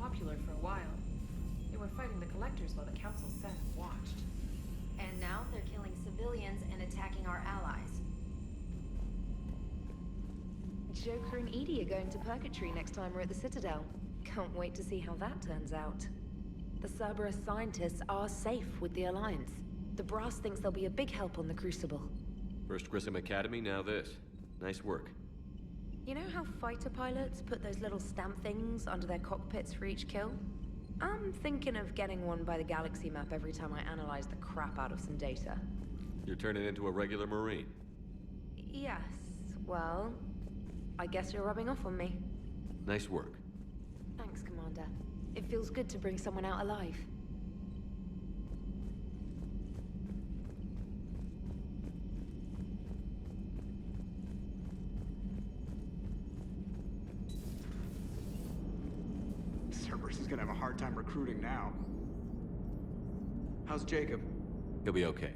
popular for a while. They were fighting the collectors while the council sat and watched. And now they're killing civilians and attacking our allies. Joker and Edie are going to Purgatory next time we're at the Citadel. Can't wait to see how that turns out. The Cerberus scientists are safe with the Alliance. The Brass thinks they'll be a big help on the Crucible. First Grissom Academy, now this. Nice work. You know how fighter pilots put those little stamp things under their cockpits for each kill? I'm thinking of getting one by the galaxy map every time I analyze the crap out of some data. You're turning into a regular Marine. Yes, well, I guess you're rubbing off on me. Nice work. Thanks, Commander. It feels good to bring someone out alive. Cerberus is gonna have a hard time recruiting now. How's Jacob? He'll be okay.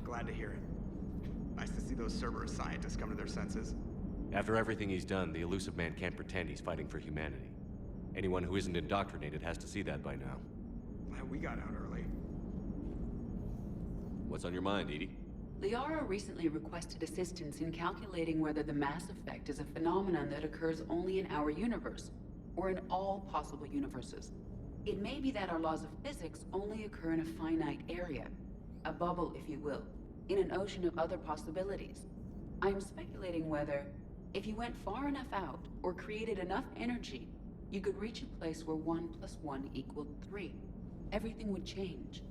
Glad to hear it. Nice to see those Cerberus scientists come to their senses. After everything he's done, the elusive man can't pretend he's fighting for humanity. Anyone who isn't indoctrinated has to see that by now. Well, we got out early. What's on your mind, Edie? Liara recently requested assistance in calculating whether the mass effect is a phenomenon that occurs only in our universe, or in all possible universes. It may be that our laws of physics only occur in a finite area, a bubble, if you will, in an ocean of other possibilities. I am speculating whether, if you went far enough out, or created enough energy, you could reach a place where 1 + 1 = 3. Everything would change.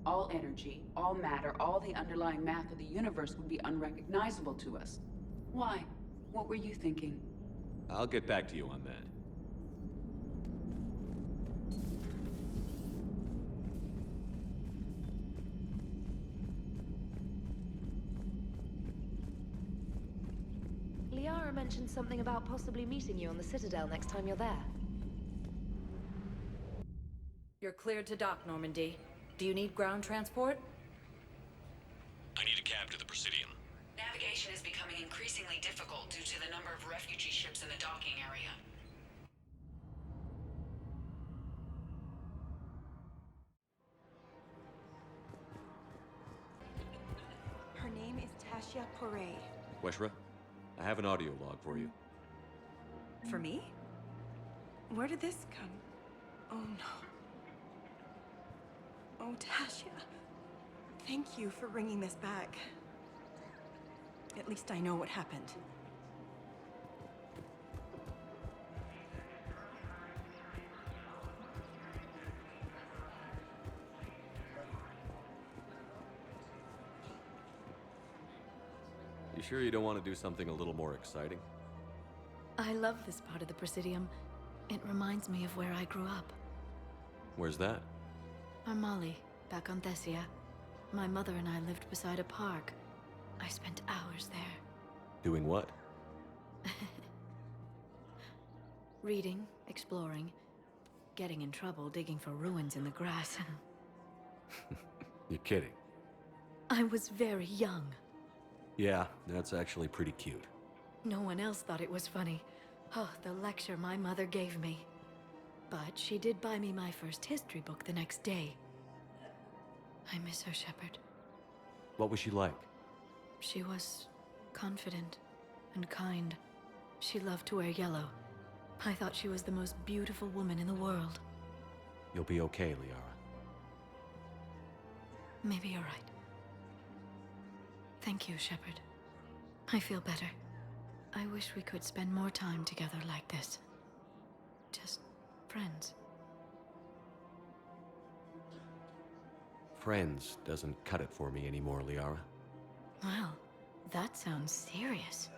All energy, all matter, all the underlying math of the universe would be unrecognizable to us. Why? What were you thinking? I'll get back to you on that. Liara mentioned something about possibly meeting you on the Citadel next time you're there. You're cleared to dock, Normandy. Do you need ground transport? I need a cab to the Presidium. Navigation is becoming increasingly difficult due to the number of refugee ships in the docking area. Her name is Tasha Poray. Weshra, I have an audio log for you. For me? Where did this come? Oh no. Oh, Tasha. Thank you for bringing this back. At least I know what happened. You sure you don't want to do something a little more exciting? I love this part of the Presidium. It reminds me of where I grew up. Where's that? Armali, back on Thessia. My mother and I lived beside a park. I spent hours there. Doing what? Reading, exploring, getting in trouble digging for ruins in the grass. You're kidding. I was very young. Yeah, that's actually pretty cute. No one else thought it was funny. Oh, the lecture my mother gave me. But she did buy me my first history book the next day. I miss her, Shepard. What was she like? She was confident and kind. She loved to wear yellow. I thought she was the most beautiful woman in the world. You'll be okay, Liara. Maybe you're right. Thank you, Shepard. I feel better. I wish we could spend more time together like this. Just friends. Friends doesn't cut it for me anymore, Liara. Well, that sounds serious.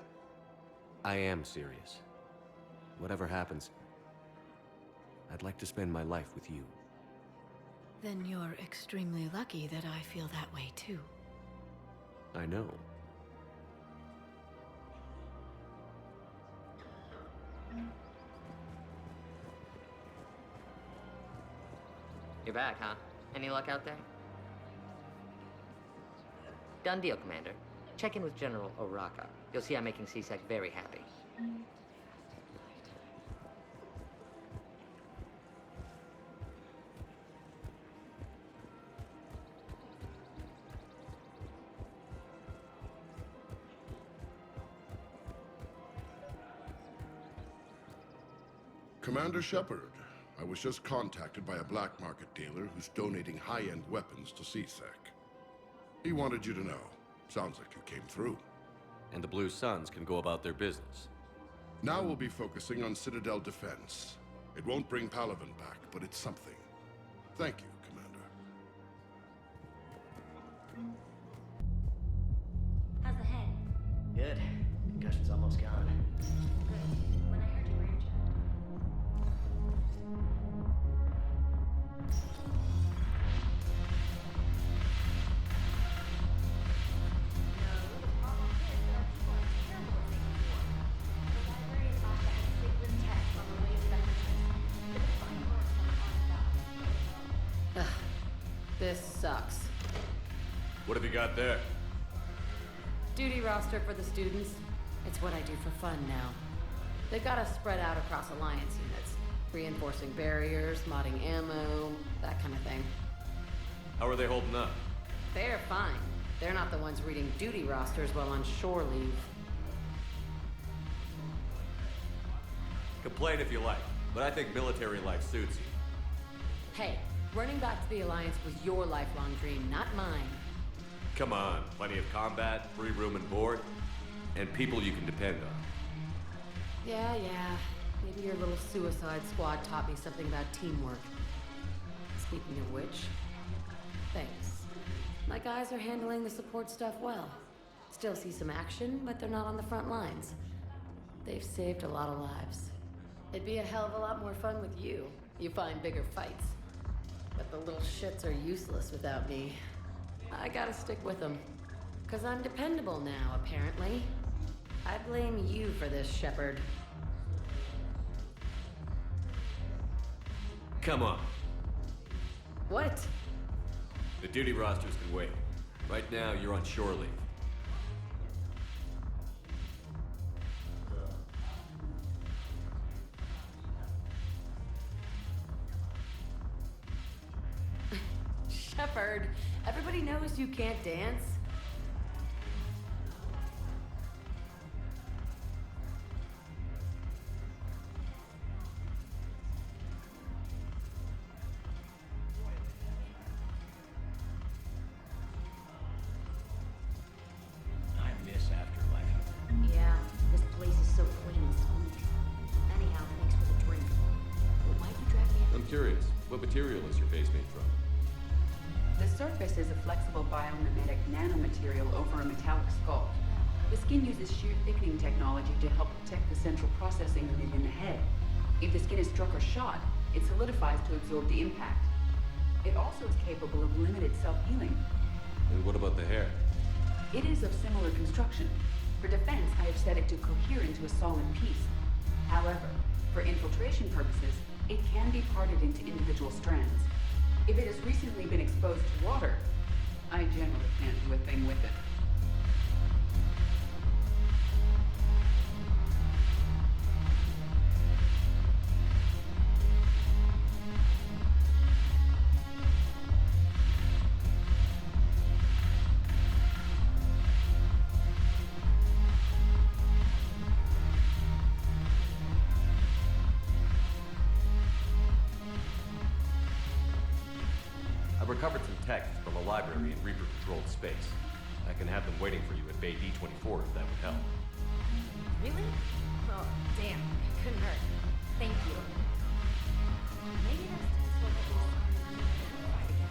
I am serious. Whatever happens, I'd like to spend my life with you. Then you're extremely lucky that I feel that way too. I know. You're back, huh? Any luck out there? Done deal, Commander. Check in with General Oraka. You'll see I'm making C-Sec very happy. Commander Shepard, I was just contacted by a black market dealer who's donating high-end weapons to CSEC. He wanted you to know. Sounds like you came through. And the Blue Suns can go about their business. Now we'll be focusing on Citadel defense. It won't bring Palaven back, but it's something. Thank you, Commander. How's the head? Good. Concussion's almost gone. Good. When I heard you were injured. No, the problem is that our people are terrible at making war. The library is off to have Sigmund tests on the waves of emphasis. The defined words on the artifact. This sucks. What have you got there? Duty roster for the students. It's what I do for fun now. They've got us spread out across Alliance units. Reinforcing barriers, modding ammo, that kind of thing. How are they holding up? They're fine. They're not the ones reading duty rosters while on shore leave. Complain if you like, but I think military life suits you. Hey, running back to the Alliance was your lifelong dream, not mine. Come on, plenty of combat, free room and board, and people you can depend on. Yeah. Maybe your little suicide squad taught me something about teamwork. Speaking of which, thanks. My guys are handling the support stuff well. Still see some action, but they're not on the front lines. They've saved a lot of lives. It'd be a hell of a lot more fun with you. You find bigger fights. But the little shits are useless without me. I gotta stick with them. 'Cause I'm dependable now, apparently. I blame you for this, Shepard. Come on. What? The duty rosters can wait. Right now, you're on shore leave. Shepard, everybody knows you can't dance. I miss Afterlife. Yeah, this place is so clean and sweet. Anyhow, thanks for the drink. But why'd you drag me in? I'm curious, what material is your base made from? The surface is a flexible biomimetic nanomaterial over a metallic skull. The skin uses shear thickening technology to help protect the central processing unit in the head. If the skin is struck or shot, it solidifies to absorb the impact. It also is capable of limited self-healing. And what about the hair? It is of similar construction. For defense, I have set it to cohere into a solid piece. However, for infiltration purposes, it can be parted into individual strands. If it has recently been exposed to water, I generally can't do a thing with it. I've recovered some texts from a library in Reaper-controlled space. I can have them waiting for you at Bay D-24 if that would help. Really? Oh, damn. Couldn't hurt. Thank you. Maybe next time we'll get these fight again.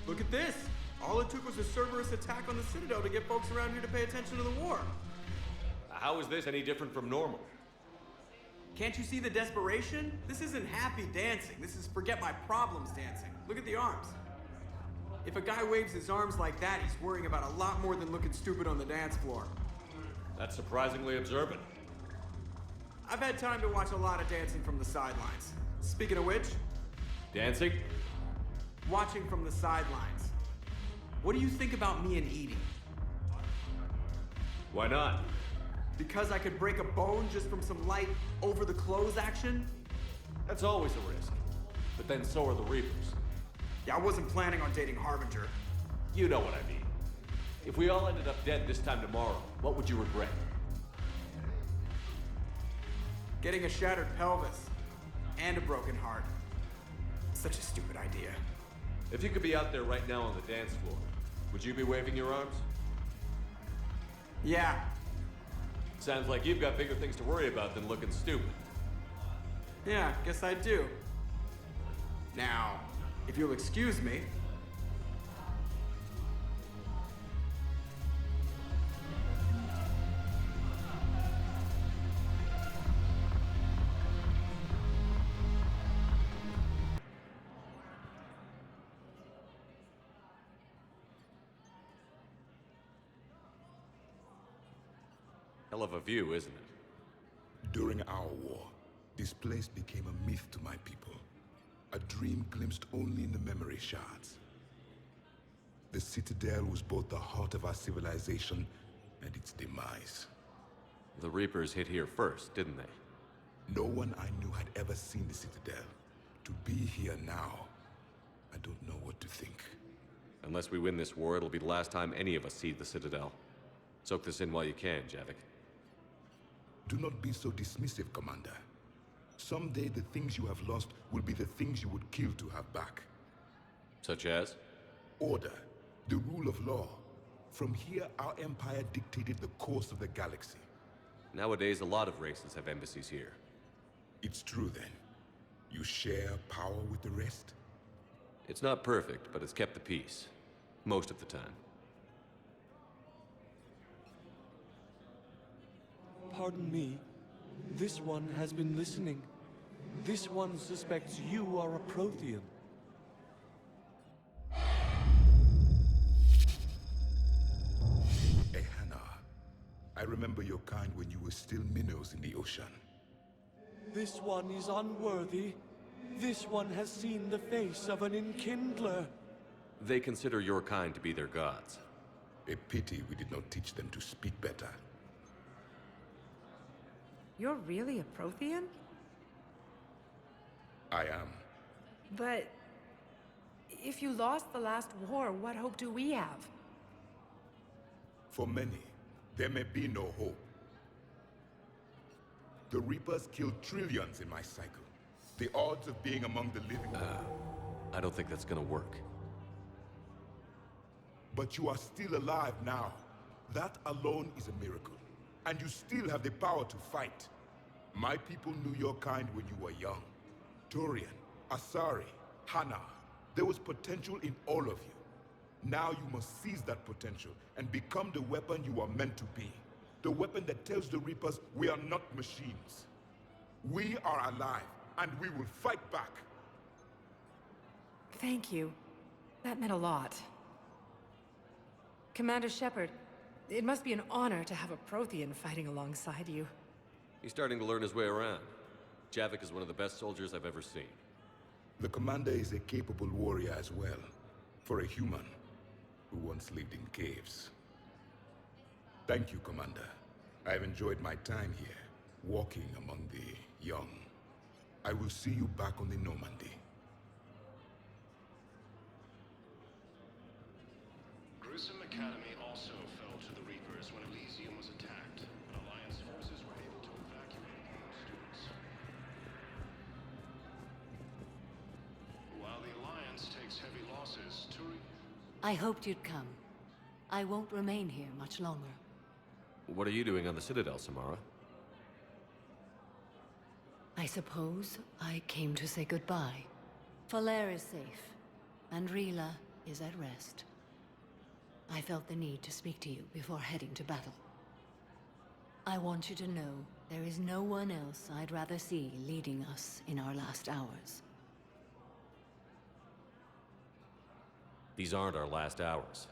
Look at this! All it took was a Cerberus attack on the Citadel to get folks around here to pay attention to the war. How is this any different from normal? Can't you see the desperation? This isn't happy dancing. This is forget my problems dancing. Look at the arms. If a guy waves his arms like that, he's worrying about a lot more than looking stupid on the dance floor. That's surprisingly observant. I've had time to watch a lot of dancing from the sidelines. Speaking of which, Dancing? watching from the sidelines. What do you think about me and eating? Why not? Because I could break a bone just from some light over-the-clothes action? That's always a risk. But then so are the Reapers. Yeah, I wasn't planning on dating Harbinger. You know what I mean. If we all ended up dead this time tomorrow, what would you regret? Getting a shattered pelvis and a broken heart. Such a stupid idea. If you could be out there right now on the dance floor, would you be waving your arms? Yeah. Sounds like you've got bigger things to worry about than looking stupid. Yeah, guess I do. Now, if you'll excuse me. Hell of a view, isn't it? During our war, this place became a myth to my people. A dream glimpsed only in the memory shards. The Citadel was both the heart of our civilization and its demise. The Reapers hit here first, didn't they? No one I knew had ever seen the Citadel. To be here now, I don't know what to think. Unless we win this war, it'll be the last time any of us see the Citadel. Soak this in while you can, Javik. Do not be so dismissive, Commander. Someday the things you have lost will be the things you would kill to have back. Such as? Order, the rule of law. From here, our empire dictated the course of the galaxy. Nowadays, a lot of races have embassies here. It's true, then. You share power with the rest? It's not perfect, but it's kept the peace. Most of the time. Pardon me. This one has been listening. This one suspects you are a Prothean. Ehana, I remember your kind when you were still minnows in the ocean. This one is unworthy. This one has seen the face of an enkindler. They consider your kind to be their gods. A pity we did not teach them to speak better. You're really a Prothean? I am. But if you lost the last war, what hope do we have? For many, there may be no hope. The Reapers killed trillions in my cycle. The odds of being among the living... I don't think that's gonna work. But you are still alive now. That alone is a miracle. And you still have the power to fight. My people knew your kind when you were young. Turian, Asari, Hana. There was potential in all of you. Now you must seize that potential and become the weapon you are meant to be. The weapon that tells the Reapers we are not machines. We are alive, and we will fight back. Thank you. That meant a lot. Commander Shepard, it must be an honor to have a Prothean fighting alongside you. He's starting to learn his way around. Javik is one of the best soldiers I've ever seen. The commander is a capable warrior as well, for a human who once lived in caves. Thank you, Commander. I have enjoyed my time here, walking among the young. I will see you back on the Normandy. Gruesome Academy also fell to the Reapers when Elysium was attacked, and Alliance forces were able to evacuate those students. While the Alliance takes heavy losses, I hoped you'd come. I won't remain here much longer. What are you doing on the Citadel, Samara? I suppose I came to say goodbye. Falere is safe, and Rila is at rest. I felt the need to speak to you before heading to battle. I want you to know there is no one else I'd rather see leading us in our last hours. These aren't our last hours.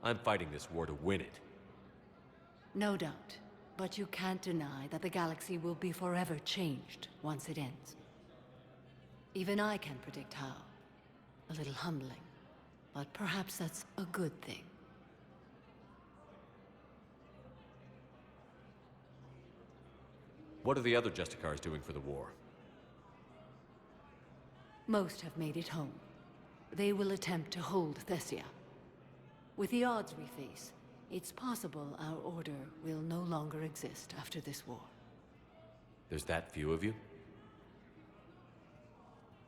I'm fighting this war to win it. No doubt, but you can't deny that the galaxy will be forever changed once it ends. Even I can't predict how. A little humbling, but perhaps that's a good thing. What are the other Justicars doing for the war? Most have made it home. They will attempt to hold Thessia. With the odds we face, it's possible our order will no longer exist after this war. There's that few of you?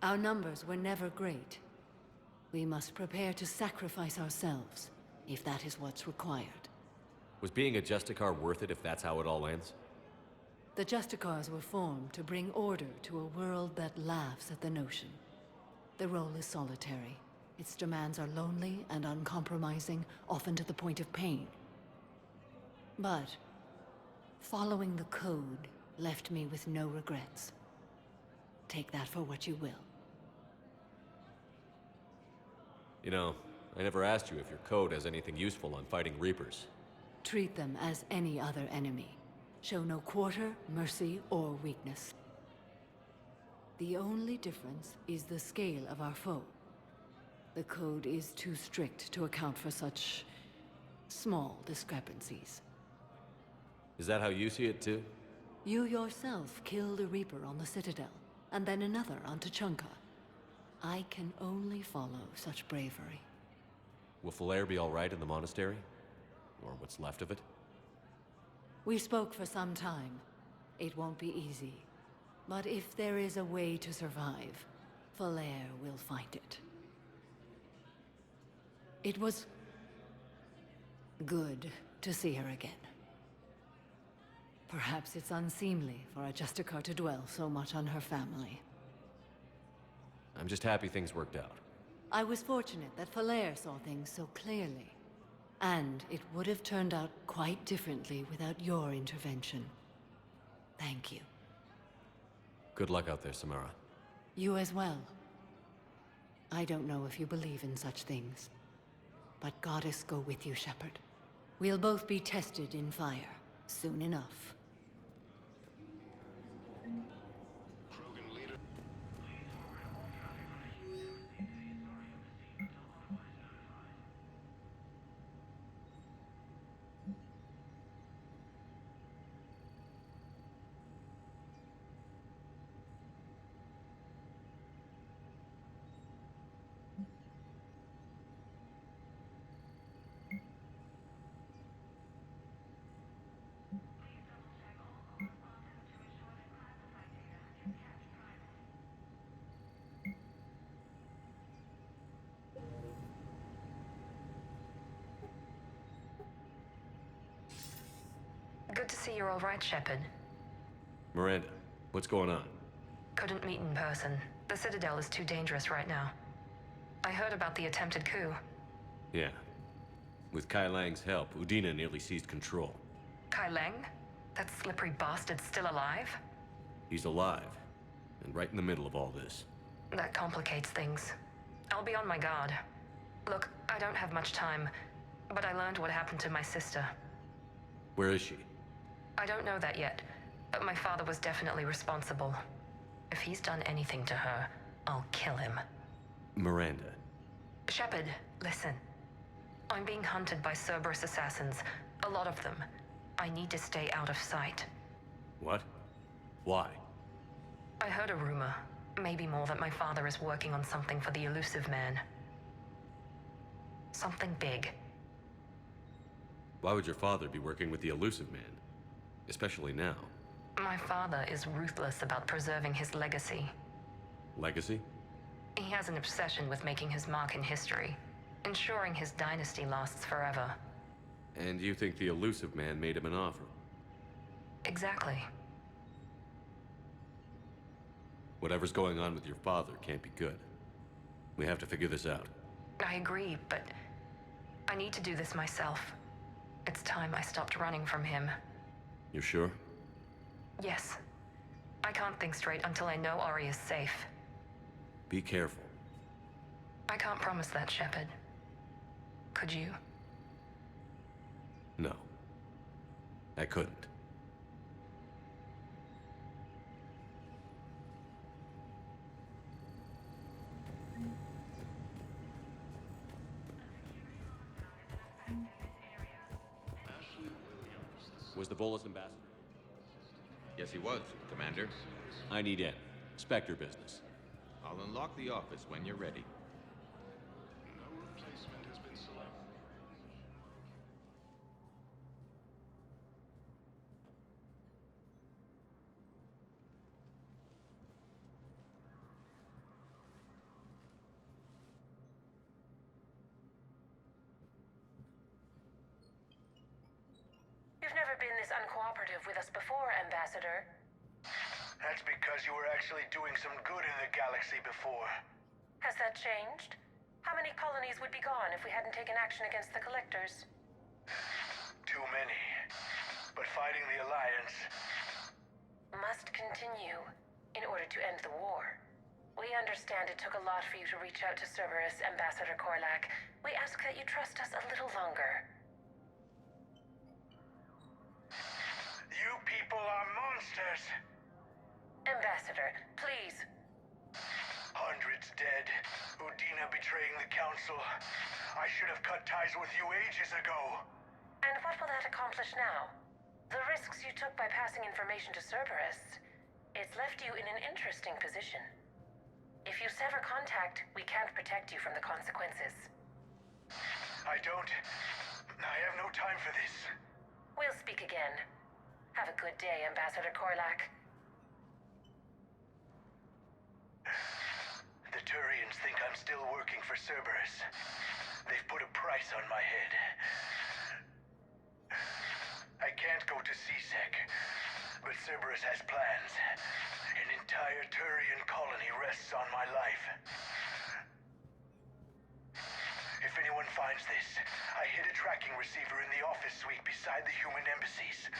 Our numbers were never great. We must prepare to sacrifice ourselves, if that is what's required. Was being a Justicar worth it if that's how it all ends? The Justicars were formed to bring order to a world that laughs at the notion. The role is solitary. Its demands are lonely and uncompromising, often to the point of pain. But following the code left me with no regrets. Take that for what you will. You know, I never asked you if your code has anything useful on fighting Reapers. Treat them as any other enemy. Show no quarter, mercy, or weakness. The only difference is the scale of our foe. The code is too strict to account for such small discrepancies. Is that how you see it too? You yourself killed a Reaper on the Citadel, and then another on Tuchanka. I can only follow such bravery. Will Falair be all right in the monastery? Or what's left of it? We spoke for some time. It won't be easy. But if there is a way to survive, Falair will find it. It was good to see her again. Perhaps it's unseemly for a Justicar to dwell so much on her family. I'm just happy things worked out. I was fortunate that Falair saw things so clearly. And it would have turned out quite differently without your intervention. Thank you. Good luck out there, Samara. You as well. I don't know if you believe in such things, but Goddess go with you, Shepard. We'll both be tested in fire, soon enough. Good to see you're all right, Shepard. Miranda, what's going on? Couldn't meet in person. The Citadel is too dangerous right now. I heard about the attempted coup. Yeah. With Kai Lang's help, Udina nearly seized control. Kai Lang? That slippery bastard's still alive? He's alive, and right in the middle of all this. That complicates things. I'll be on my guard. Look, I don't have much time, but I learned what happened to my sister. Where is she? I don't know that yet, but my father was definitely responsible. If he's done anything to her, I'll kill him. Miranda. Shepard, listen. I'm being hunted by Cerberus assassins. A lot of them. I need to stay out of sight. What? Why? I heard a rumor, maybe more, that my father is working on something for the Elusive Man. Something big. Why would your father be working with the Elusive Man? Especially now. My father is ruthless about preserving his legacy. Legacy? He has an obsession with making his mark in history, ensuring his dynasty lasts forever. And you think the Elusive Man made him an offer? Exactly. Whatever's going on with your father can't be good. We have to figure this out. I agree, but I need to do this myself. It's time I stopped running from him. You sure? Yes. I can't think straight until I know Ori is safe. Be careful. I can't promise that, Shepard. Could you? No. I couldn't. Was the Volus ambassador? Yes, he was, Commander. I need in. Spectre business. I'll unlock the office when you're ready. with us before, Ambassador. That's because you were actually doing some good in the galaxy before. Has that changed? How many colonies would be gone if we hadn't taken action against the Collectors? Too many. But fighting the Alliance must continue in order to end the war. We understand it took a lot for you to reach out to Cerberus, Ambassador Korlak. We ask that you trust us a little longer. You people are monsters! Ambassador, please. Hundreds dead. Udina betraying the Council. I should have cut ties with you ages ago. And what will that accomplish now? The risks you took by passing information to Cerberus. It's left you in an interesting position. If you sever contact, we can't protect you from the consequences. I have no time for this. We'll speak again. Have a good day, Ambassador Korlak. The Turians think I'm still working for Cerberus. They've put a price on my head. I can't go to C-Sec, but Cerberus has plans. An entire Turian colony rests on my life. If anyone finds this, I hid a tracking receiver in the office suite beside the human embassies.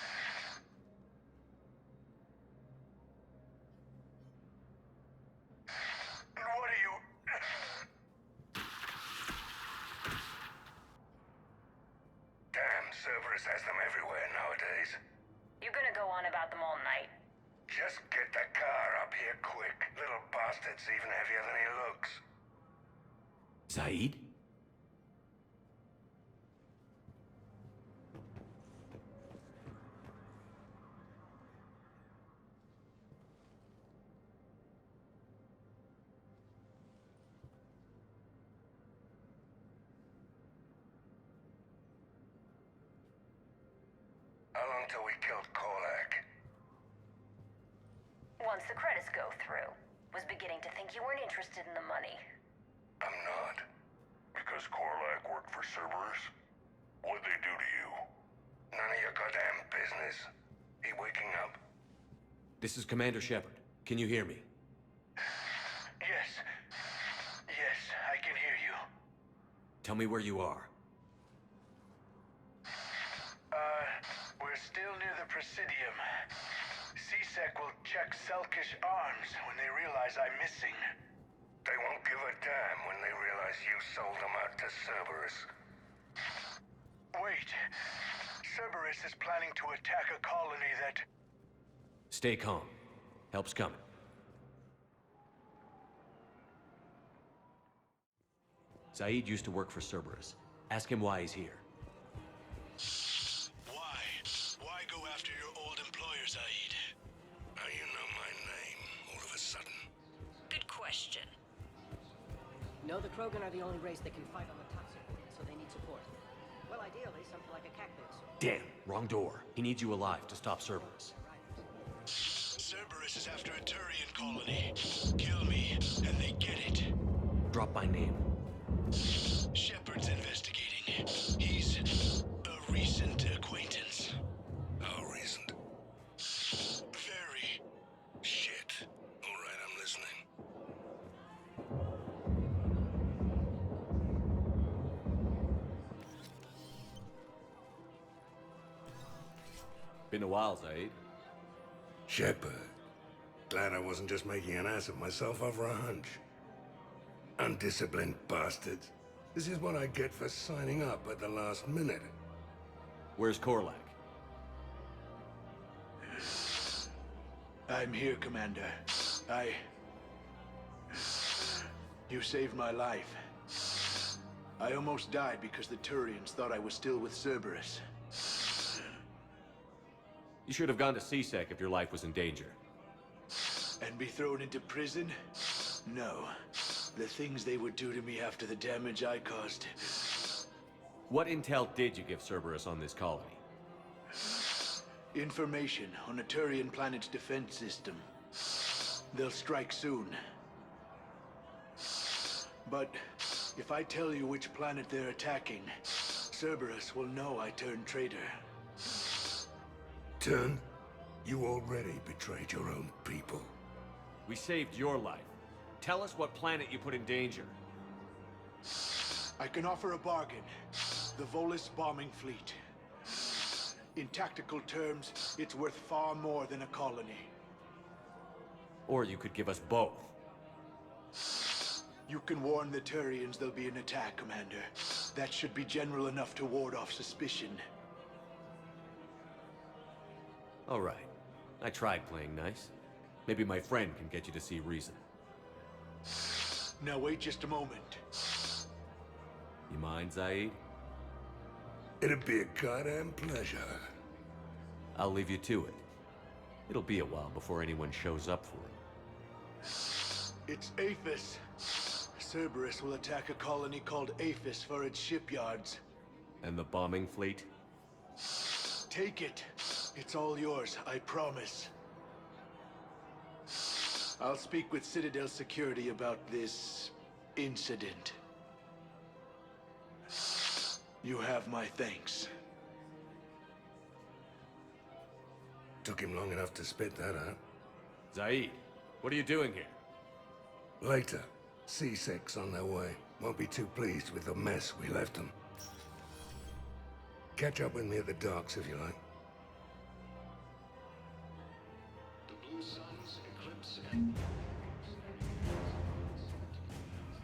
What are you... Damn, Cerberus has them everywhere nowadays. You're gonna go on about them all night. Just get the car up here quick. Little bastard's even heavier than he looks. Zaid? How long till we killed Korlak? Once the credits go through. Was beginning to think you weren't interested in the money. I'm not. Because Korlak worked for Cerberus? What'd they do to you? None of your goddamn business. He waking up? This is Commander Shepard. Can you hear me? Yes. Yes, I can hear you. Tell me where you are. We're still near the Presidium. C-Sec will check Selkish arms when they realize I'm missing. They won't give a damn when they realize you sold them out to Cerberus. Wait. Cerberus is planning to attack a colony that... Stay calm. Help's coming. Zaid used to work for Cerberus. Ask him why he's here. Why? Why go after your old employer, Zaid? How you know my name all of a sudden? Good question. No, the Krogan are the only race that can fight on the top circuit, so they need support. Well, ideally, something like a cactus. Damn, wrong door. He needs you alive to stop Cerberus. Cerberus is after a Turian colony. Kill me, and they get it. Drop my name. Shepard's investigating. He's a recent acquaintance. How recent? Very. Shit. All right, I'm listening. Been a while, Zaid. Shepard. Glad I wasn't just making an ass of myself over a hunch. Undisciplined bastards. This is what I get for signing up at the last minute. Where's Korlak? I'm here, Commander. You saved my life. I almost died because the Turians thought I was still with Cerberus. You should have gone to C-Sec if your life was in danger. And be thrown into prison? No. The things they would do to me after the damage I caused. What intel did you give Cerberus on this colony? Information on a Turian planet's defense system. They'll strike soon. But if I tell you which planet they're attacking, Cerberus will know I turned traitor. Turn You already betrayed your own people. We saved your life. Tell us what planet you put in danger. I can offer a bargain. The Volus bombing fleet. In tactical terms, it's worth far more than a colony. Or you could give us both. You can warn the Turians there'll be an attack, Commander. That should be general enough to ward off suspicion. All right. I tried playing nice. Maybe my friend can get you to see reason. Now wait just a moment. You mind, Zaid? It'd be a goddamn pleasure. I'll leave you to it. It'll be a while before anyone shows up for him. It's Aphis. Cerberus will attack a colony called Aphis for its shipyards. And the bombing fleet? Take it. It's all yours, I promise. I'll speak with Citadel security about this incident. You have my thanks. Took him long enough to spit that out. Zaid, what are you doing here? Later. C-Sec's on their way. Won't be too pleased with the mess we left them. Catch up with me at the docks if you like. The Blue Suns, Eclipse, and...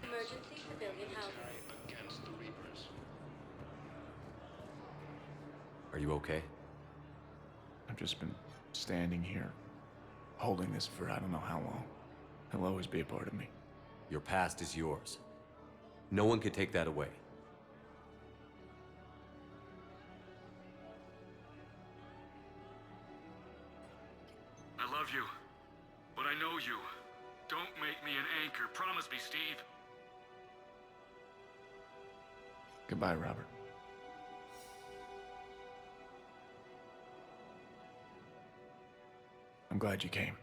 Emergency civilian housing. Against the Reapers. Are you okay? I've just been standing here, holding this for I don't know how long. He'll always be a part of me. Your past is yours. No one can take that away. I love you, but I know you. Don't make me an anchor. Promise me, Steve. Goodbye, Robert. I'm glad you came.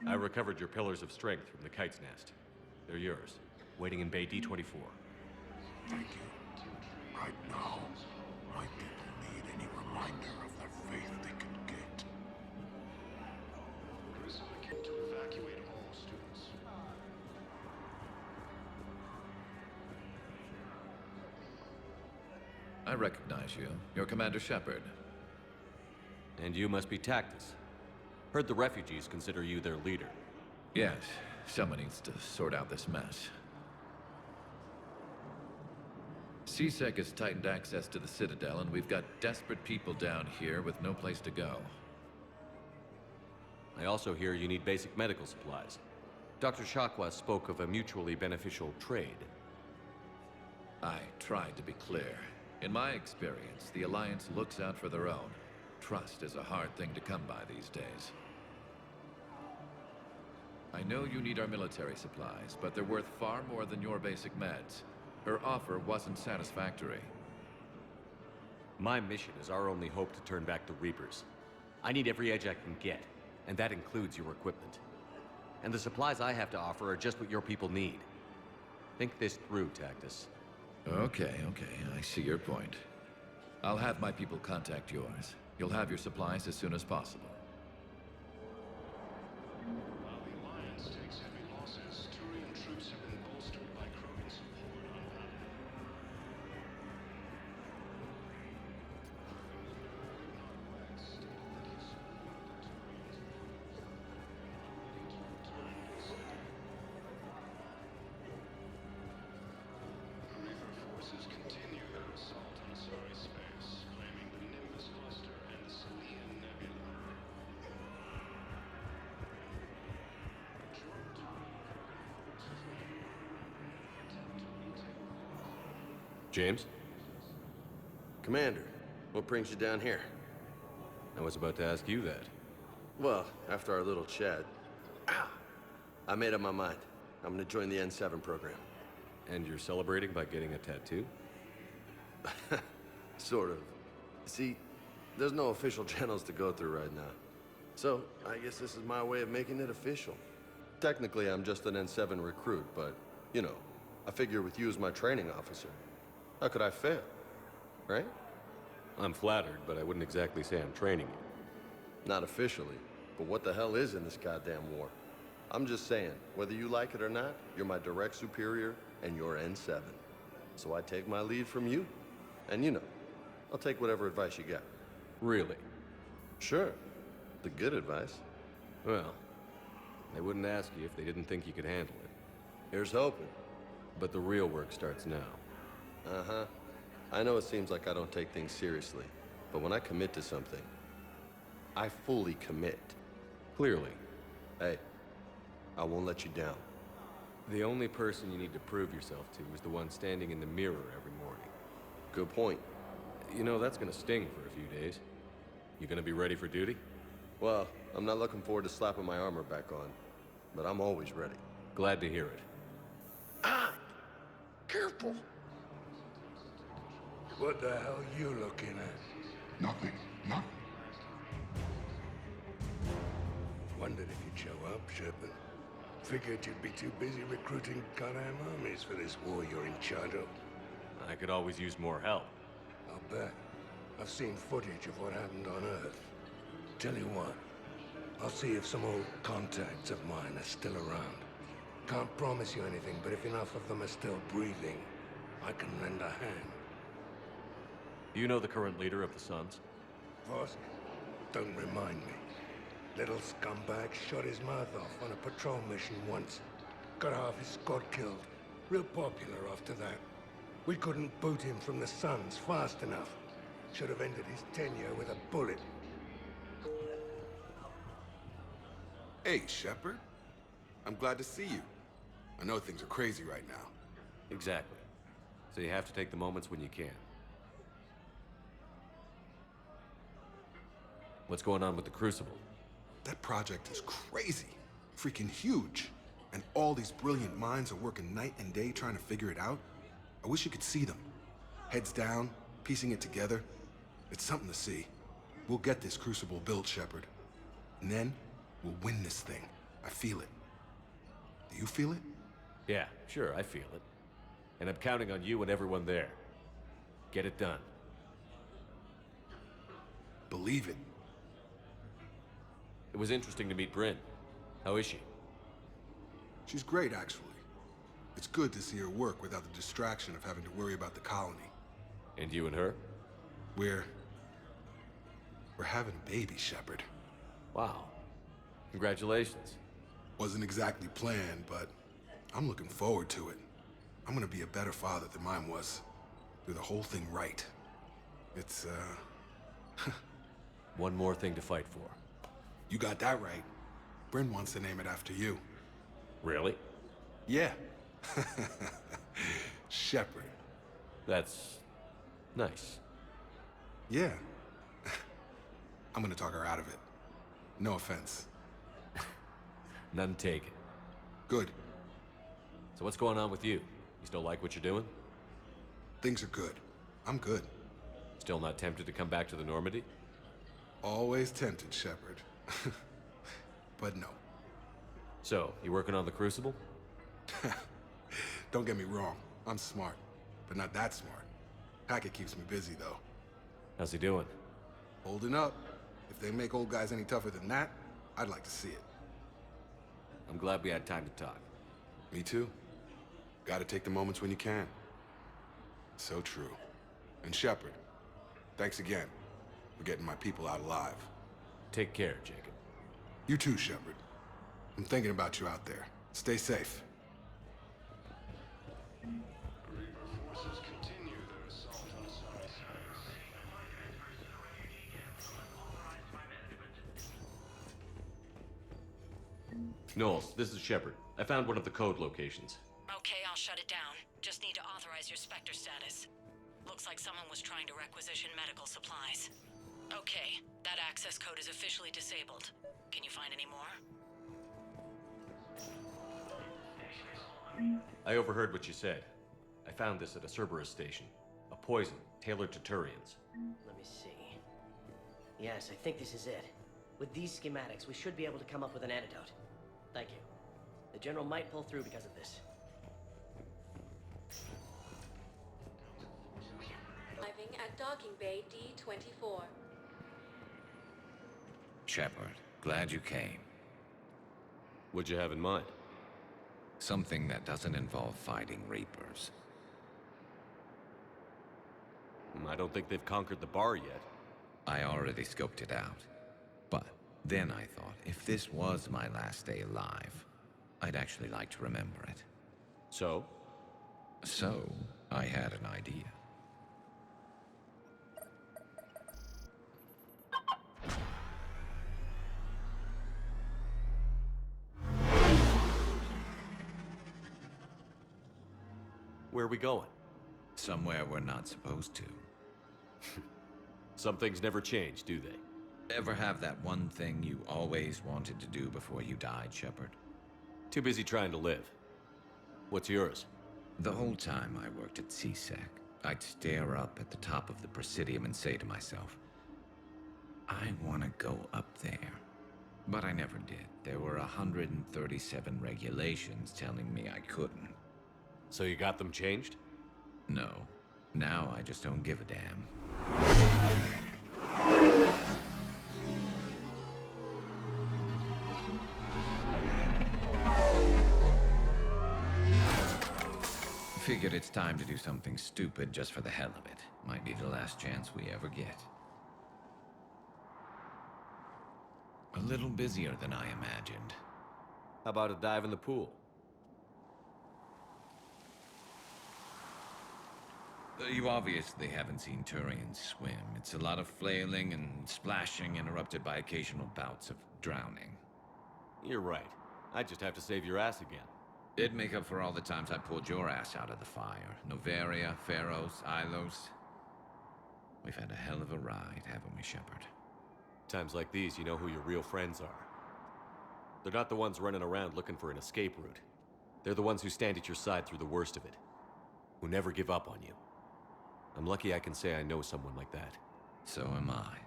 I recovered your pillars of strength from the kite's nest. They're yours, waiting in Bay D-24. Thank you. Right now, my people need any reminder of their faith they can get. Grissom came to evacuate all students. I recognize you. You're Commander Shepard. And you must be Tactus. Heard the refugees consider you their leader. Yes, someone needs to sort out this mess. C-Sec has tightened access to the Citadel, and we've got desperate people down here with no place to go. I also hear you need basic medical supplies. Dr. Shakwa spoke of a mutually beneficial trade. I tried to be clear. In my experience, the Alliance looks out for their own. Trust is a hard thing to come by these days. I know you need our military supplies, but they're worth far more than your basic meds. Her offer wasn't satisfactory. My mission is our only hope to turn back the Reapers. I need every edge I can get, and that includes your equipment. And the supplies I have to offer are just what your people need. Think this through, Tactus. Okay, I see your point. I'll have my people contact yours. You'll have your supplies as soon as possible. While the Alliance takes heavy losses, Turian troops have been bolstered by Krogan support on battle. The Reaper forces continue their assault on Asari space, claiming the Nimbus cluster and the Selian Nebula. James? Commander, what brings you down here? I was about to ask you that. Well, after our little chat, I made up my mind. I'm gonna join the N7 program. And you're celebrating by getting a tattoo? Sort of. See, there's no official channels to go through right now. So, I guess this is my way of making it official. Technically, I'm just an N7 recruit, but, you know, I figure with you as my training officer, how could I fail? Right? I'm flattered, but I wouldn't exactly say I'm training you. Not officially, but what the hell is in this goddamn war? I'm just saying, whether you like it or not, you're my direct superior, and you're N7. So I take my lead from you. And you know, I'll take whatever advice you got. Really? Sure. The good advice. Well, they wouldn't ask you if they didn't think you could handle it. Here's hoping. But the real work starts now. Uh-huh. I know it seems like I don't take things seriously, but when I commit to something, I fully commit. Clearly. Hey, I won't let you down. The only person you need to prove yourself to is the one standing in the mirror every morning. Good point. You know, that's gonna sting for a few days. You gonna be ready for duty? Well, I'm not looking forward to slapping my armor back on, but I'm always ready. Glad to hear it. Ah! Careful! What the hell are you looking at? Nothing. Nothing. Wondered if you'd show up, Shepard. Figured you'd be too busy recruiting goddamn armies for this war you're in charge of. I could always use more help. I'll bet. I've seen footage of what happened on Earth. Tell you what, I'll see if some old contacts of mine are still around. Can't promise you anything, but if enough of them are still breathing, I can lend a hand. Do you know the current leader of the Suns? Vosk? Don't remind me. Little scumbag shot his mouth off on a patrol mission once. Got half his squad killed. Real popular after that. We couldn't boot him from the Suns fast enough. Should have ended his tenure with a bullet. Hey, Shepard. I'm glad to see you. I know things are crazy right now. Exactly. So you have to take the moments when you can. What's going on with the Crucible? That project is crazy. Freaking huge. And all these brilliant minds are working night and day trying to figure it out. I wish you could see them. Heads down, piecing it together. It's something to see. We'll get this Crucible built, Shepard. And then, we'll win this thing. I feel it. Do you feel it? Yeah, sure, I feel it. And I'm counting on you and everyone there. Get it done. Believe it. It was interesting to meet Bryn. How is she? She's great, actually. It's good to see her work without the distraction of having to worry about the colony. And you and her? We're having a baby, Shepard. Wow. Congratulations. Wasn't exactly planned, but I'm looking forward to it. I'm gonna be a better father than mine was. Do the whole thing right. It's, One more thing to fight for. You got that right. Bryn wants to name it after you. Really? Yeah. Shepard. That's nice. Yeah. I'm gonna talk her out of it. No offense. None taken. Good. So what's going on with you? You still like what you're doing? Things are good. I'm good. Still not tempted to come back to the Normandy? Always tempted, Shepard. But no. So, you working on the Crucible? Don't get me wrong. I'm smart, but not that smart. Hackett keeps me busy, though. How's he doing? Holding up. If they make old guys any tougher than that, I'd like to see it. I'm glad we had time to talk. Me too. Gotta take the moments when you can. So true. And Shepard, thanks again for getting my people out alive. Take care, Jacob. You too, Shepard. I'm thinking about you out there. Stay safe. Forces continue their assault on Asari sites. Knowles, this is Shepard. I found one of the code locations. Okay, I'll shut it down. Just need to authorize your Spectre status. Looks like someone was trying to requisition medical supplies. Okay, that access code is officially disabled. Can you find any more? I overheard what you said. I found this at a Cerberus station. A poison tailored to Turians. Let me see. Yes, I think this is it. With these schematics, we should be able to come up with an antidote. Thank you. The General might pull through because of this. Arriving at docking bay D-24. Shepard, glad you came. What'd you have in mind? Something that doesn't involve fighting Reapers. I don't think they've conquered the bar yet. I already scoped it out. But then I thought, if this was my last day alive, I'd actually like to remember it. So? So, I had an idea. Where are we going? Somewhere we're not supposed to. Some things never change, do they? Ever have that one thing you always wanted to do before you died, Shepard? Too busy trying to live. What's yours? The whole time I worked at CSEC, I'd stare up at the top of the Presidium and say to myself, I want to go up there. But I never did. There were 137 regulations telling me I couldn't. So you got them changed? No. Now I just don't give a damn. Figured it's time to do something stupid just for the hell of it. Might be the last chance we ever get. A little busier than I imagined. How about a dive in the pool? You obviously haven't seen Turians swim. It's a lot of flailing and splashing, interrupted by occasional bouts of drowning. You're right. I just have to save your ass again. It'd make up for all the times I pulled your ass out of the fire. Noveria, Pharos, Ilos. We've had a hell of a ride, haven't we, Shepard? Times like these, you know who your real friends are. They're not the ones running around looking for an escape route. They're the ones who stand at your side through the worst of it. Who never give up on you. I'm lucky I can say I know someone like that. So am I.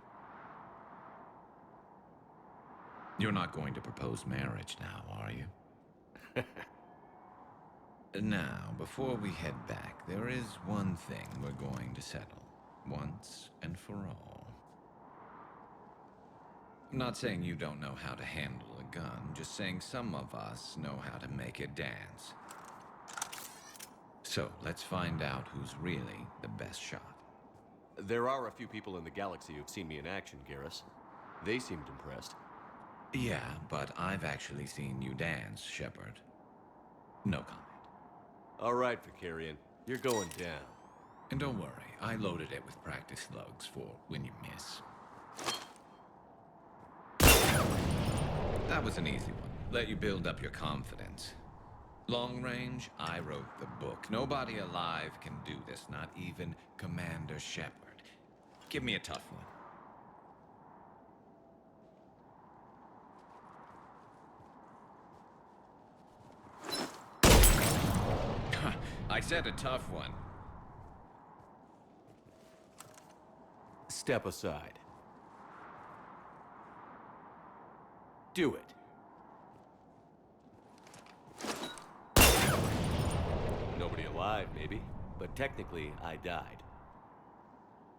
You're not going to propose marriage now, are you? Now, before we head back, there is one thing we're going to settle. Once and for all. I'm not saying you don't know how to handle a gun, just saying some of us know how to make it dance. So, let's find out who's really the best shot. There are a few people in the galaxy who've seen me in action, Garrus. They seemed impressed. Yeah, but I've actually seen you dance, Shepard. No comment. All right, Vicarian. You're going down. And don't worry, I loaded it with practice slugs for when you miss. That was an easy one. Let you build up your confidence. Long range, I wrote the book. Nobody alive can do this, not even Commander Shepard. Give me a tough one. I said a tough one. Step aside. Do it. Nobody alive, maybe. But technically, I died.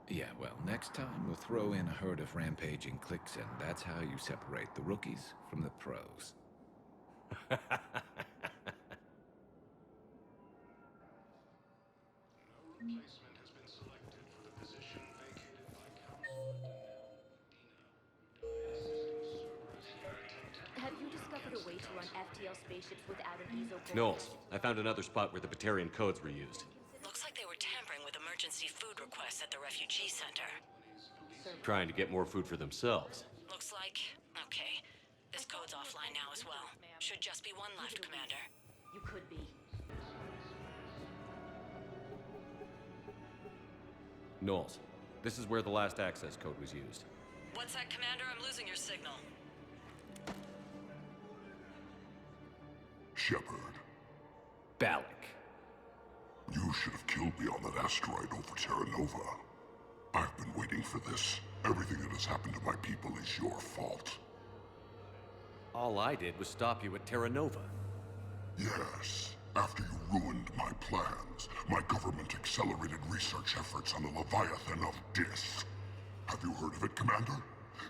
Yeah, well, next time we'll throw in a herd of rampaging cliques, and that's how you separate the rookies from the pros. Replacement has been selected for the position vacated by Have you discovered a way to run FTL spaceships without an ESO core? Knowles, I found another spot where the Batarian codes were used. Looks like they were tampering with emergency food requests at the refugee center. Trying to get more food for themselves. Looks like... okay. This code's offline now as well. Should just be one left, Commander. You could be. Knowles, this is where the last access code was used. What's that, Commander? I'm losing your signal. Shepard. Balak. You should have killed me on that asteroid over Terra Nova. I've been waiting for this. Everything that has happened to my people is your fault. All I did was stop you at Terra Nova. Yes. After you ruined my plans, my government accelerated research efforts on the Leviathan of Dis. Have you heard of it, Commander?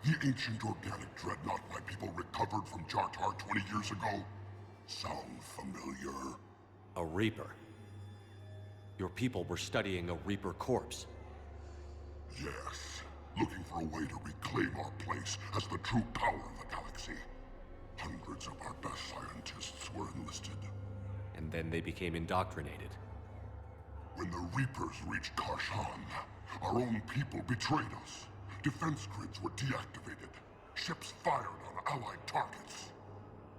The ancient organic dreadnought my people recovered from Jartar 20 years ago? Sound familiar? A Reaper? Your people were studying a Reaper corpse. Yes. Looking for a way to reclaim our place as the true power of the galaxy. Hundreds of our best scientists were enlisted. And then they became indoctrinated. When the Reapers reached Karshan, our own people betrayed us. Defense grids were deactivated. Ships fired on Allied targets.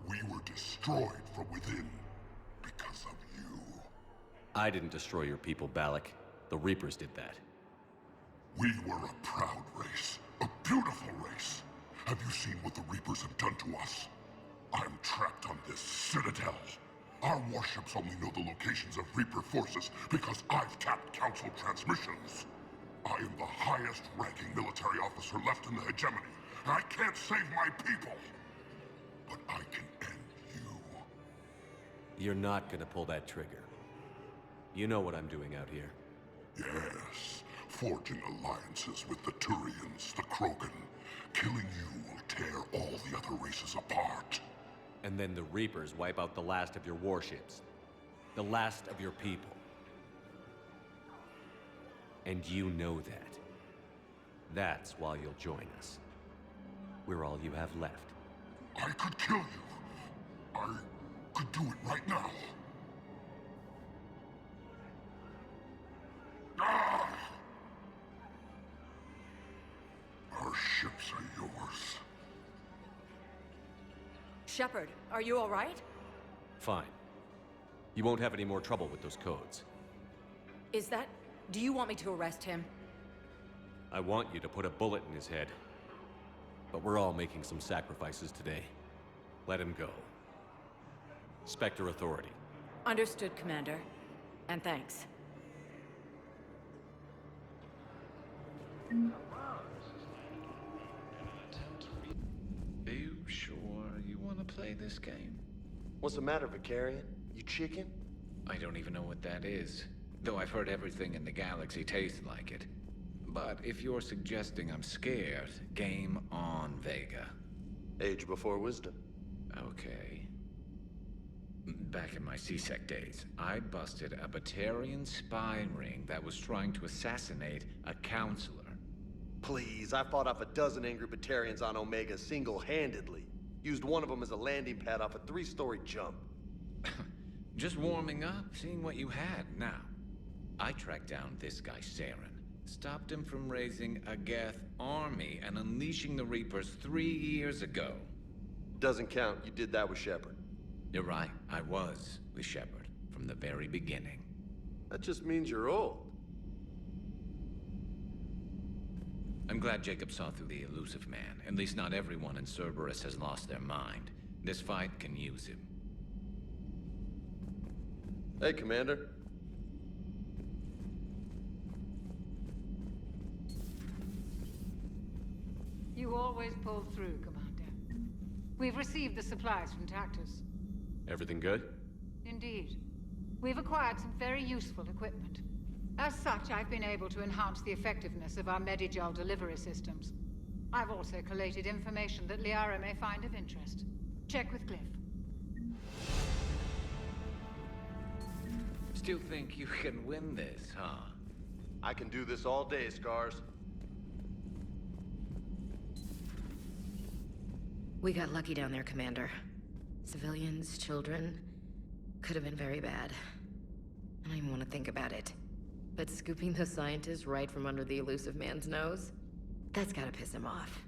We were destroyed from within because of you. I didn't destroy your people, Balak. The Reapers did that. We were a proud race. A beautiful race. Have you seen what the Reapers have done to us? I'm trapped on this citadel. Our warships only know the locations of Reaper forces because I've tapped Council transmissions. I am the highest-ranking military officer left in the hegemony, and I can't save my people. But I can end you. You're not gonna pull that trigger. You know what I'm doing out here. Yes, forging alliances with the Turians, the Krogan. Killing you will tear all the other races apart. And then the Reapers wipe out the last of your warships. The last of your people. And you know that. That's why you'll join us. We're all you have left. I could kill you. I could do it right now. Ah! Our ships are yours. Shepard, are you all right? Fine. You won't have any more trouble with those codes. Is that... Do you want me to arrest him? I want you to put a bullet in his head. But we're all making some sacrifices today. Let him go. Spectre Authority. Understood, Commander. And thanks. Are you sure you want to play this game? What's the matter, Vicarian? You chicken? I don't even know what that is. Though I've heard everything in the galaxy tastes like it. But if you're suggesting I'm scared, game on, Vega. Age before wisdom. Okay. Back in my CSEC days, I busted a Batarian spy ring that was trying to assassinate a counselor. Please, I fought off a dozen angry Batarians on Omega single-handedly. Used one of them as a landing pad off a 3-story jump. Just warming up, seeing what you had. Now, I tracked down this guy, Saren. Stopped him from raising a Geth army and unleashing the Reapers 3 years ago. Doesn't count. You did that with Shepard. You're right. I was with Shepard from the very beginning. That just means you're old. I'm glad Jacob saw through the elusive man. At least not everyone in Cerberus has lost their mind. This fight can use him. Hey, Commander. You always pull through, Commander. We've received the supplies from Tactus. Everything good? Indeed. We've acquired some very useful equipment. As such, I've been able to enhance the effectiveness of our Medigel delivery systems. I've also collated information that Liara may find of interest. Check with Glyph. Still think you can win this, huh? I can do this all day, Scars. We got lucky down there, Commander. Civilians, children... could have been very bad. I don't even want to think about it. But scooping those scientists right from under the elusive man's nose? That's gotta piss him off.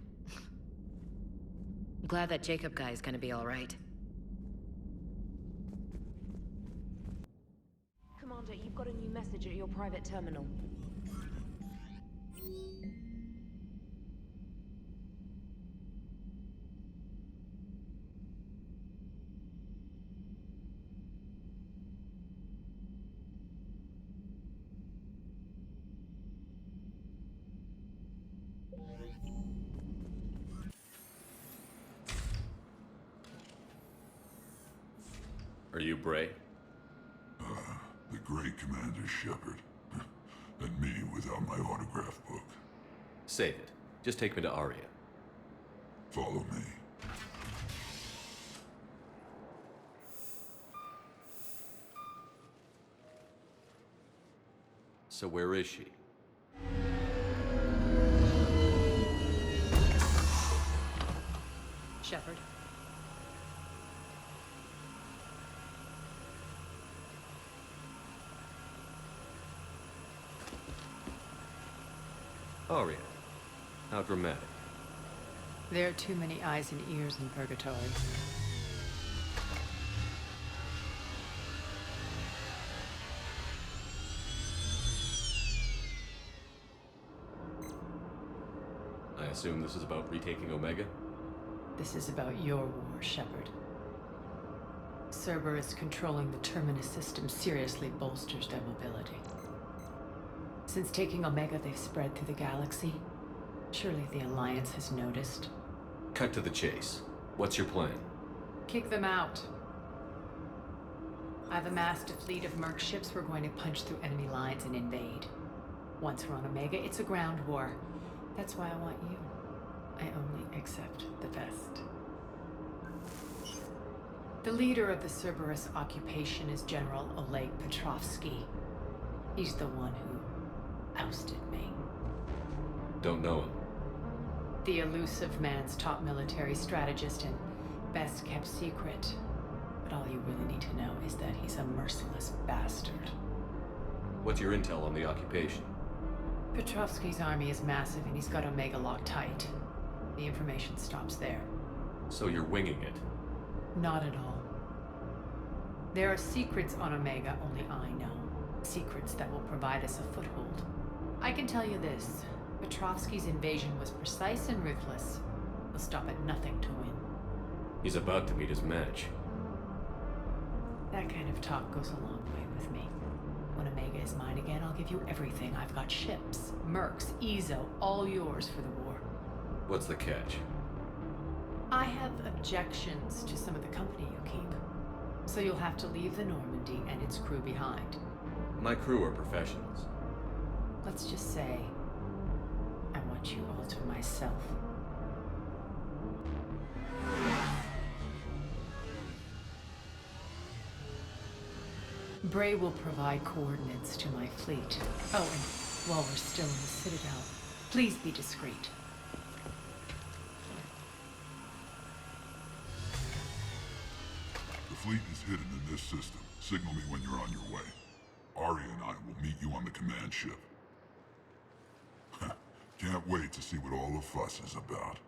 I'm glad that Jacob guy is gonna be alright. Commander, you've got a new message at your private terminal. Are you Bray? The great Commander Shepard. And me without my autograph book. Save it. Just take me to Aria. Follow me. So where is she? Shepard. Aria. How dramatic. There are too many eyes and ears in Purgatory. I assume this is about retaking Omega? This is about your war, Shepard. Cerberus controlling the Terminus system seriously bolsters their mobility. Since taking Omega, they've spread through the galaxy. Surely the Alliance has noticed. Cut to the chase. What's your plan? Kick them out. I've amassed a fleet of merc ships. We're going to punch through enemy lines and invade. Once we're on Omega, it's a ground war. That's why I want you. I only accept the best. The leader of the Cerberus occupation is General Oleg Petrovsky. He's the one who ousted me. Don't know him. The elusive man's top military strategist and best kept secret. But all you really need to know is that he's a merciless bastard. What's your intel on the occupation? Petrovsky's army is massive and he's got Omega locked tight. The information stops there. So you're winging it? Not at all. There are secrets on Omega only I know. Secrets that will provide us a foothold. I can tell you this. Petrovsky's invasion was precise and ruthless. He'll stop at nothing to win. He's about to meet his match. That kind of talk goes a long way with me. When Omega is mine again, I'll give you everything. I've got ships, mercs, Ezo, all yours for the war. What's the catch? I have objections to some of the company you keep. So you'll have to leave the Normandy and its crew behind. My crew are professionals. Let's just say, I want you all to myself. Bray will provide coordinates to my fleet. Oh, and while we're still in the Citadel, please be discreet. The fleet is hidden in this system. Signal me when you're on your way. Aria and I will meet you on the command ship. Can't wait to see what all the fuss is about.